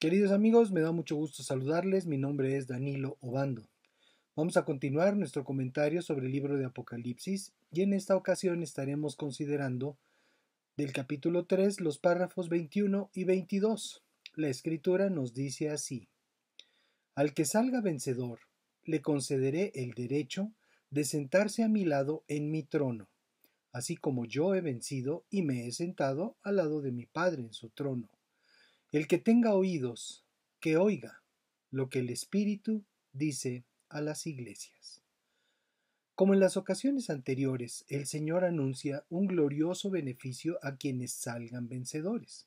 Queridos amigos, me da mucho gusto saludarles. Mi nombre es Danilo Obando. Vamos a continuar nuestro comentario sobre el libro de Apocalipsis y en esta ocasión estaremos considerando del capítulo 3 los párrafos 21 y 22. La escritura nos dice así: Al que salga vencedor, le concederé el derecho de sentarse a mi lado en mi trono, así como yo he vencido y me he sentado al lado de mi Padre en su trono. El que tenga oídos, que oiga lo que el Espíritu dice a las iglesias. Como en las ocasiones anteriores, el Señor anuncia un glorioso beneficio a quienes salgan vencedores.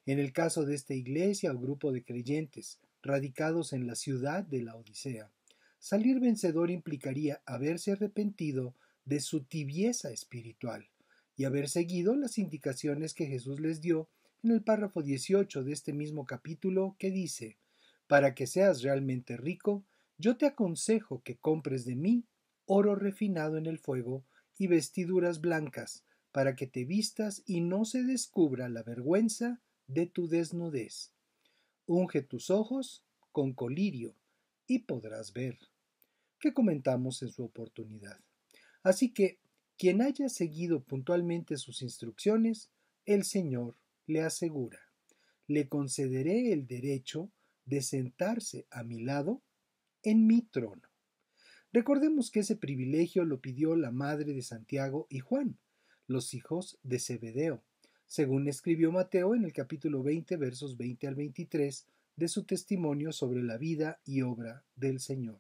En el caso de esta iglesia o grupo de creyentes radicados en la ciudad de la Odisea, salir vencedor implicaría haberse arrepentido de su tibieza espiritual y haber seguido las indicaciones que Jesús les dio en el párrafo 18 de este mismo capítulo, que dice: Para que seas realmente rico, yo te aconsejo que compres de mí oro refinado en el fuego y vestiduras blancas, para que te vistas y no se descubra la vergüenza de tu desnudez. Unge tus ojos con colirio y podrás ver, que comentamos en su oportunidad. Así que, quien haya seguido puntualmente sus instrucciones, el Señor le asegura: le concederé el derecho de sentarse a mi lado en mi trono. Recordemos que ese privilegio lo pidió la madre de Santiago y Juan, los hijos de Zebedeo, según escribió Mateo en el capítulo 20, versos 20 al 23 de su testimonio sobre la vida y obra del Señor.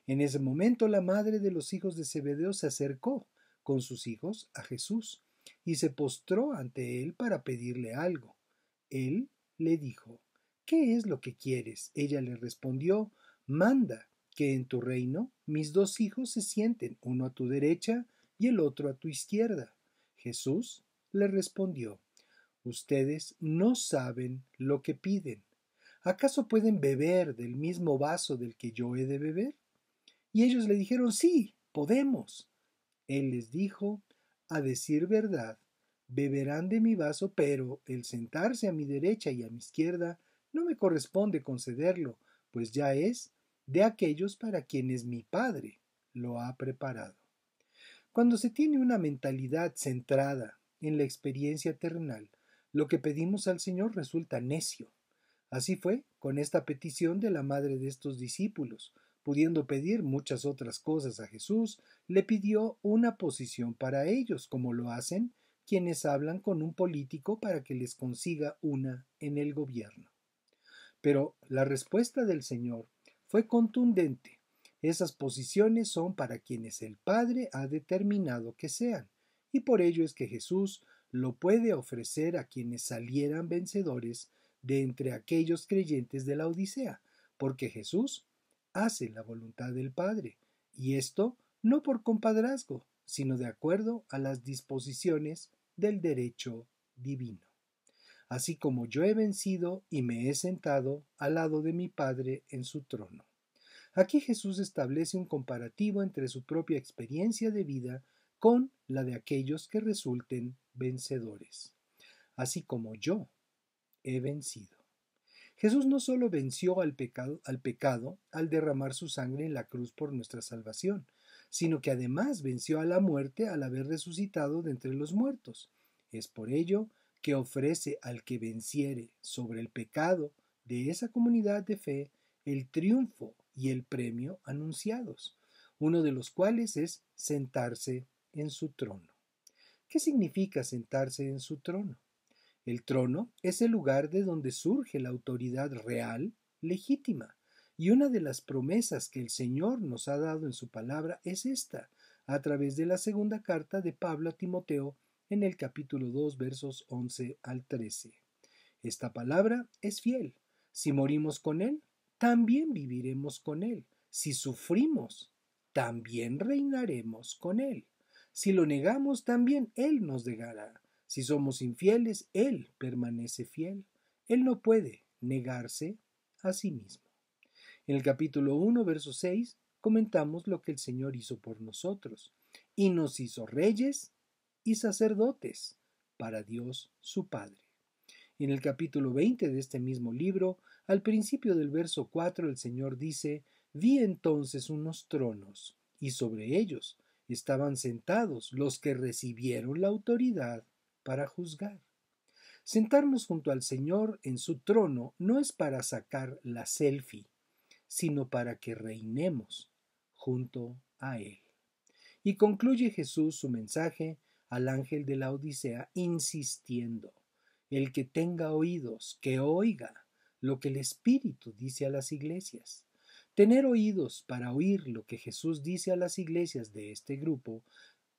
En ese momento la madre de los hijos de Zebedeo se acercó con sus hijos a Jesús y se postró ante él para pedirle algo. Él le dijo: ¿Qué es lo que quieres? Ella le respondió: Manda que en tu reino mis dos hijos se sienten, uno a tu derecha y el otro a tu izquierda. Jesús le respondió: Ustedes no saben lo que piden. ¿Acaso pueden beber del mismo vaso del que yo he de beber? Y ellos le dijeron: Sí, podemos. Él les dijo: A decir verdad, beberán de mi vaso, pero el sentarse a mi derecha y a mi izquierda no me corresponde concederlo, pues ya es de aquellos para quienes mi Padre lo ha preparado. Cuando se tiene una mentalidad centrada en la experiencia terrenal, lo que pedimos al Señor resulta necio. Así fue con esta petición de la madre de estos discípulos. Pudiendo pedir muchas otras cosas a Jesús, le pidió una posición para ellos, como lo hacen quienes hablan con un político para que les consiga una en el gobierno. Pero la respuesta del Señor fue contundente. Esas posiciones son para quienes el Padre ha determinado que sean, y por ello es que Jesús lo puede ofrecer a quienes salieran vencedores de entre aquellos creyentes de la Odisea, porque Jesús hace la voluntad del Padre, y esto no por compadrazgo, sino de acuerdo a las disposiciones del derecho divino. Así como yo he vencido y me he sentado al lado de mi Padre en su trono. Aquí Jesús establece un comparativo entre su propia experiencia de vida con la de aquellos que resulten vencedores. Así como yo he vencido. Jesús no solo venció al pecado al derramar su sangre en la cruz por nuestra salvación, sino que además venció a la muerte al haber resucitado de entre los muertos. Es por ello que ofrece al que venciere sobre el pecado de esa comunidad de fe el triunfo y el premio anunciados, uno de los cuales es sentarse en su trono. ¿Qué significa sentarse en su trono? El trono es el lugar de donde surge la autoridad real, legítima, y una de las promesas que el Señor nos ha dado en su palabra es esta, a través de la segunda carta de Pablo a Timoteo en el capítulo 2, versos 11 al 13. Esta palabra es fiel. Si morimos con Él, también viviremos con Él. Si sufrimos, también reinaremos con Él. Si lo negamos, también Él nos negará. Si somos infieles, Él permanece fiel. Él no puede negarse a sí mismo. En el capítulo 1, verso 6, comentamos lo que el Señor hizo por nosotros, y nos hizo reyes y sacerdotes para Dios su Padre. En el capítulo 20 de este mismo libro, al principio del verso 4, el Señor dice: Vi entonces unos tronos, y sobre ellos estaban sentados los que recibieron la autoridad para juzgar. Sentarnos junto al Señor en su trono no es para sacar la selfie, sino para que reinemos junto a Él. Y concluye Jesús su mensaje al ángel de la Odisea insistiendo: el que tenga oídos, que oiga lo que el Espíritu dice a las iglesias. Tener oídos para oír lo que Jesús dice a las iglesias de este grupo,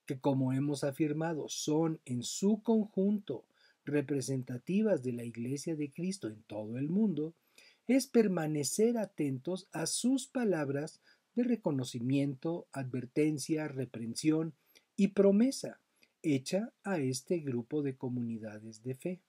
que como hemos afirmado son en su conjunto representativas de la Iglesia de Cristo en todo el mundo, es permanecer atentos a sus palabras de reconocimiento, advertencia, reprensión y promesa hecha a este grupo de comunidades de fe.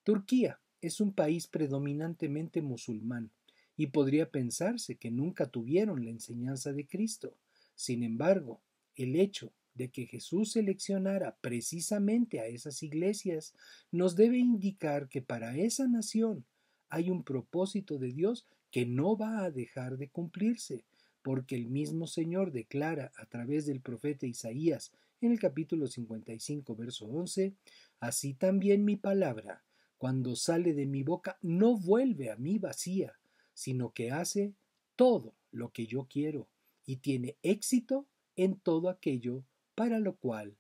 Turquía es un país predominantemente musulmán y podría pensarse que nunca tuvieron la enseñanza de Cristo. Sin embargo, el hecho de que Jesús seleccionara precisamente a esas iglesias nos debe indicar que para esa nación hay un propósito de Dios que no va a dejar de cumplirse, porque el mismo Señor declara a través del profeta Isaías en el capítulo 55, verso 11: así también mi palabra, cuando sale de mi boca, no vuelve a mí vacía, sino que hace todo lo que yo quiero y tiene éxito en todo aquello para lo cual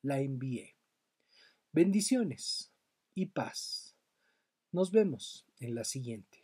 la envié. Bendiciones y paz. Nos vemos en la siguiente.